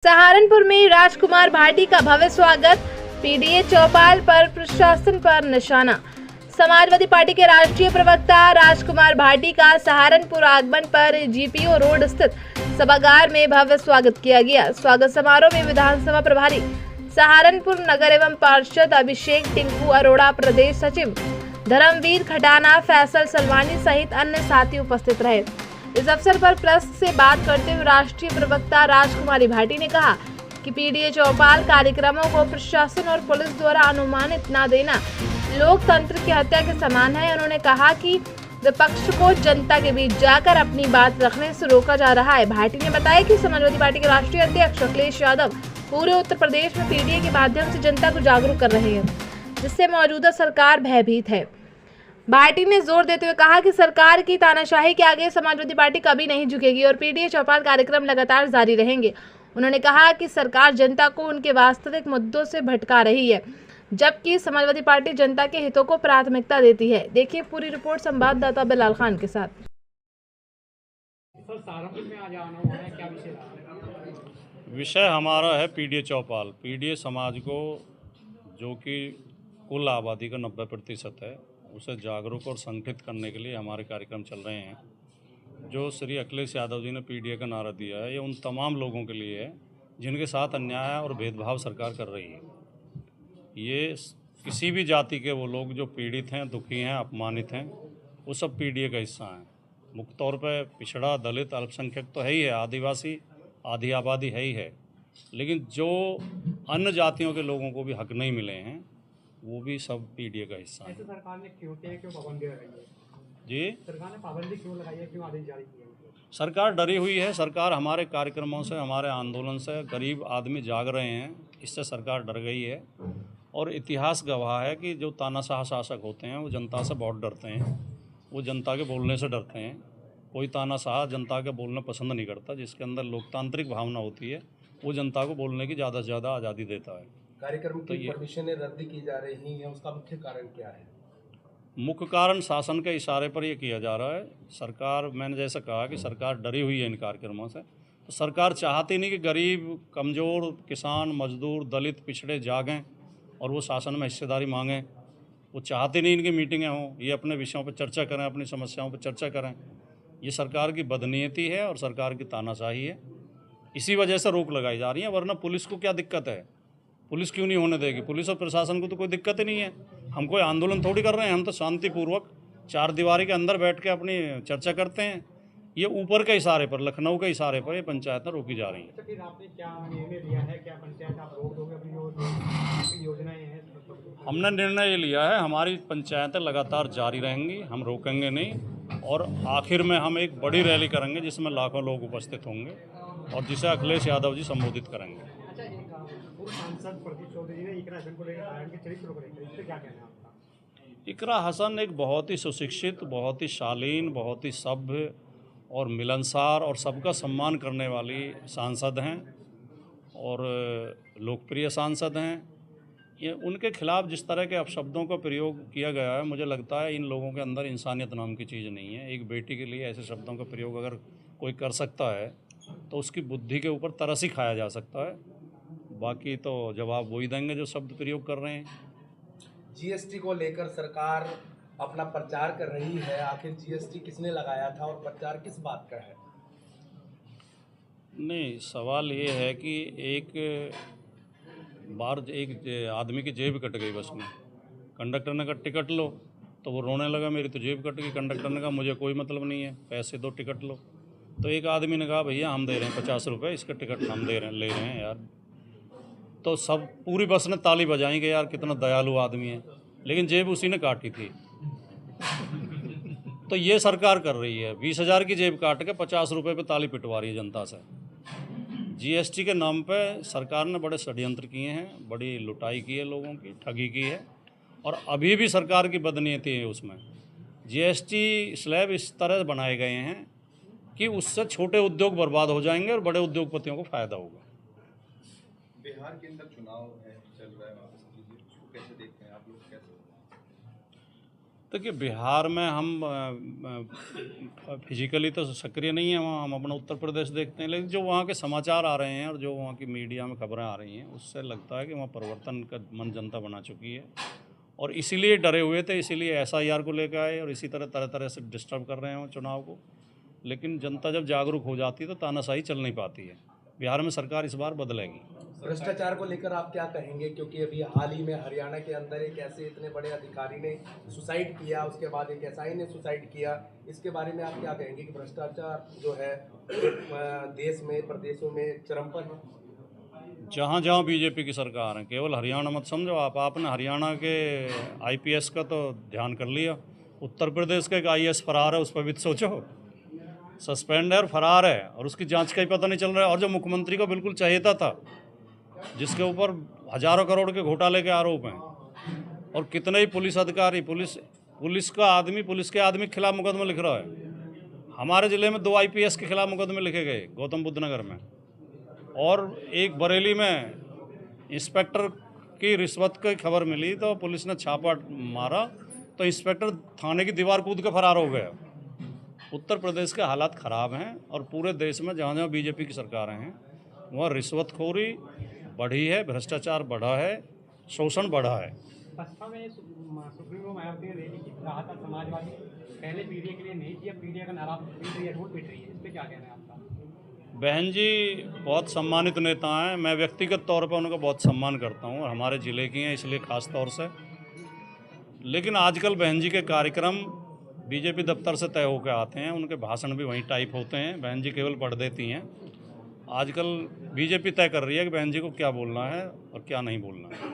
सहारनपुर में राजकुमार भाटी का भव्य स्वागत। पीडीए चौपाल पर प्रशासन पर निशाना। समाजवादी पार्टी के राष्ट्रीय प्रवक्ता राजकुमार भाटी का सहारनपुर आगमन पर जीपीओ रोड स्थित सभागार में भव्य स्वागत किया गया। स्वागत समारोह में विधानसभा प्रभारी सहारनपुर नगर एवं पार्षद अभिषेक टिंकू अरोड़ा, प्रदेश सचिव धर्मवीर खटाना, फैसल सलवानी सहित अन्य साथी उपस्थित रहे। इस अवसर पर प्रेस से बात करते हुए राष्ट्रीय प्रवक्ता राजकुमारी भाटी ने कहा कि पीडीए चौपाल कार्यक्रमों को प्रशासन और पुलिस द्वारा अनुमानित न देना लोकतंत्र की हत्या के समान है। उन्होंने कहा कि विपक्ष को जनता के बीच जाकर अपनी बात रखने से रोका जा रहा है। भाटी ने बताया कि समाजवादी पार्टी के राष्ट्रीय अध्यक्ष अखिलेश यादव पूरे उत्तर प्रदेश में पीडीए के माध्यम से जनता को जागरूक कर रहे हैं, जिससे मौजूदा सरकार भयभीत है। भाटी ने जोर देते हुए कहा कि सरकार की तानाशाही के आगे समाजवादी पार्टी कभी नहीं झुकेगी और पीडीए चौपाल कार्यक्रम लगातार जारी रहेंगे। उन्होंने कहा कि सरकार जनता को उनके वास्तविक मुद्दों से भटका रही है, जबकि समाजवादी पार्टी जनता के हितों को प्राथमिकता देती है। देखिए पूरी रिपोर्ट संवाददाता बिलाल खान के साथ। विषय हमारा है पीडीए चौपाल। पीडीए समाज को, जो कि कुल आबादी का 90% है, उसे जागरूक और संगठित करने के लिए हमारे कार्यक्रम चल रहे हैं। जो श्री अखिलेश यादव जी ने पीडीए का नारा दिया है, ये उन तमाम लोगों के लिए है जिनके साथ अन्याय और भेदभाव सरकार कर रही है। ये किसी भी जाति के वो लोग जो पीड़ित हैं, दुखी हैं, अपमानित हैं, वो सब पीडीए का हिस्सा हैं। मुख्य तौर पर पिछड़ा, दलित, अल्पसंख्यक तो है ही है, आदिवासी, आधी आबादी है ही है, लेकिन जो अन्य जातियों के लोगों को भी हक नहीं मिले हैं, वो भी सब पीडीए का हिस्सा है। सरकार ने क्यों पाबंदी लगाई है? जी, सरकार ने पाबंदी क्यों लगाई है, क्यों आदेश जारी किए हैं? सरकार डरी हुई है। सरकार हमारे कार्यक्रमों से, हमारे आंदोलन से गरीब आदमी जाग रहे हैं, इससे सरकार डर गई है। और इतिहास गवाह है कि जो तानाशाह शासक होते हैं वो जनता से बहुत डरते हैं, वो जनता के बोलने से डरते हैं। कोई तानाशाह जनता के बोलना पसंद नहीं करता। जिसके अंदर लोकतांत्रिक भावना होती है, वो जनता को बोलने की ज़्यादा से ज़्यादा आज़ादी देता है। कार्यक्रम की परमिशनें रद्द की जा रही हैं, उसका मुख्य कारण क्या है? मुख्य कारण शासन के इशारे पर यह किया जा रहा है। सरकार, मैंने जैसा कहा कि सरकार डरी हुई है इन कार्यक्रमों से। तो सरकार चाहती नहीं कि गरीब, कमज़ोर, किसान, मजदूर, दलित, पिछड़े जागें और वो शासन में हिस्सेदारी मांगें। वो चाहती नहीं इनकी मीटिंगें हों, ये अपने विषयों पर चर्चा करें, अपनी समस्याओं पर चर्चा करें। ये सरकार की बदनीयती है और सरकार की तानाशाही है। इसी वजह से रोक लगाई जा रही है, वरना पुलिस को क्या दिक्कत है? पुलिस क्यों नहीं होने देगी? पुलिस और प्रशासन को तो कोई दिक्कत ही नहीं है। हम कोई आंदोलन थोड़ी कर रहे हैं, हम तो शांतिपूर्वक चार दीवारी के अंदर बैठ के अपनी चर्चा करते हैं। ये ऊपर के इशारे पर, लखनऊ के इशारे पर ये पंचायतें रोकी जा रही हैं। तो फिर आपने क्या निर्णय लिया है? क्या पंचायत आप रोक दोगे? अपनी जो योजनाएं हैं हमने निर्णय ये लिया है, हमारी पंचायतें लगातार जारी रहेंगी, हम रोकेंगे नहीं। और आखिर में हम एक बड़ी रैली करेंगे जिसमें लाखों लोग उपस्थित होंगे और जिसे अखिलेश यादव जी संबोधित करेंगे। सांसद प्रदीप चौधरी ने इकरा हसन को लेकर चरित्र को लेकर, इस पर क्या कहना है आपका? इकरा हसन एक बहुत ही सुशिक्षित, बहुत ही शालीन, बहुत ही सभ्य और मिलनसार और सबका सम्मान करने वाली सांसद हैं और लोकप्रिय सांसद हैं। ये उनके खिलाफ जिस तरह के अपशब्दों का प्रयोग किया गया है, मुझे लगता है इन लोगों के अंदर इंसानियत नाम की चीज़ नहीं है। एक बेटी के लिए ऐसे शब्दों का प्रयोग अगर कोई कर सकता है तो उसकी बुद्धि के ऊपर तरस ही खाया जा सकता है। बाकी तो जवाब वही देंगे जो शब्द प्रयोग कर रहे हैं। जीएसटी को लेकर सरकार अपना प्रचार कर रही है। आखिर जीएसटी किसने लगाया था और प्रचार किस बात का है? नहीं, सवाल ये है कि एक बार एक आदमी की जेब कट गई बस में। कंडक्टर ने कहा टिकट लो, तो वो रोने लगा, मेरी तो जेब कट गई। कंडक्टर ने कहा मुझे कोई मतलब नहीं है, पैसे दो, टिकट लो। तो एक आदमी ने कहा भैया हम दे रहे हैं 50 रुपये, इसका टिकट हम ले रहे हैं यार। तो सब पूरी बस ने ताली बजाई कि यार कितना दयालु आदमी है, लेकिन जेब उसी ने काटी थी। तो ये सरकार कर रही है, 20,000 की जेब काट के 50 रुपये पे ताली पिटवा रही है जनता से। जीएसटी के नाम पे सरकार ने बड़े षड्यंत्र किए हैं, बड़ी लुटाई की है, लोगों की ठगी की है और अभी भी सरकार की बदनीयती है उसमें। जीएसटी स्लैब इस तरह बनाए गए हैं कि उससे छोटे उद्योग बर्बाद हो जाएंगे और बड़े उद्योगपतियों को फ़ायदा होगा। बिहार के अंदर चुनाव है, चल रहा है, उसको कैसे देखते हैं आप लोग? कैसे देखिए बिहार में हम फिजिकली तो सक्रिय नहीं है वहाँ, हम अपना उत्तर प्रदेश देखते हैं, लेकिन जो वहाँ के समाचार आ रहे हैं और जो वहाँ की मीडिया में खबरें आ रही हैं उससे लगता है कि वहाँ परिवर्तन का मन जनता बना चुकी है और इसीलिए डरे हुए थे, इसीलिए SIR को लेकर आए और इसी तरह तरह से डिस्टर्ब कर रहे हैं चुनाव को। लेकिन जनता जब जागरूक हो जाती है तो तानाशाही चल नहीं पाती है। बिहार में सरकार इस बार बदलेगी। भ्रष्टाचार को लेकर आप क्या कहेंगे, क्योंकि अभी हाल ही में हरियाणा के अंदर एक ऐसे इतने बड़े अधिकारी ने सुसाइड किया, उसके बाद एक SI ने सुसाइड किया, इसके बारे में आप क्या कहेंगे कि भ्रष्टाचार जो है देश में प्रदेशों में चरम पर है? जहाँ जहाँ बीजेपी की सरकार है, केवल हरियाणा मत समझो आप, आपने हरियाणा के IPS का तो ध्यान कर लिया, उत्तर प्रदेश का एक IAS फरार है, उस पर भी तो सोचो, सस्पेंड है और फरार है और उसकी जांच का ही पता नहीं चल रहा है। और जो मुख्यमंत्री को बिल्कुल चाहिए था जिसके ऊपर हजारों करोड़ के घोटाले के आरोप हैं और कितने ही पुलिस अधिकारी, पुलिस के आदमी के खिलाफ मुकदमा लिख रहा है। हमारे ज़िले में 2 IPS के खिलाफ मुकदमे लिखे गए गौतम बुद्ध नगर में, और एक बरेली में इंस्पेक्टर की रिश्वत की खबर मिली तो पुलिस ने छापा मारा तो इंस्पेक्टर थाने की दीवार कूद के फरार हो गया। उत्तर प्रदेश के हालात ख़राब हैं और पूरे देश में जहाँ जहाँ बीजेपी की सरकारें हैं वहाँ रिश्वतखोरी बढ़ी है, भ्रष्टाचार बढ़ा है, शोषण बढ़ा है। बसपा में सुप्रीमो मायावती ने रैली की, कहा था समाजवादी पहले पीढ़ी के लिए नहीं किया, पीढ़ी का नारा पीट रही है, ढोल पीट रही है, इस पर क्या कहना है आपका? बहन जी बहुत सम्मानित नेता हैं, मैं व्यक्तिगत तौर पर उनका बहुत सम्मान करता हूँ और हमारे ज़िले की हैं इसलिए ख़ास तौर से। लेकिन आजकल बहन जी के कार्यक्रम बीजेपी दफ्तर से तय होकर आते हैं, उनके भाषण भी वहीं टाइप होते हैं, बहन जी केवल पढ़ देती हैं। आजकल बीजेपी तय कर रही है कि बहन जी को क्या बोलना है और क्या नहीं बोलना है।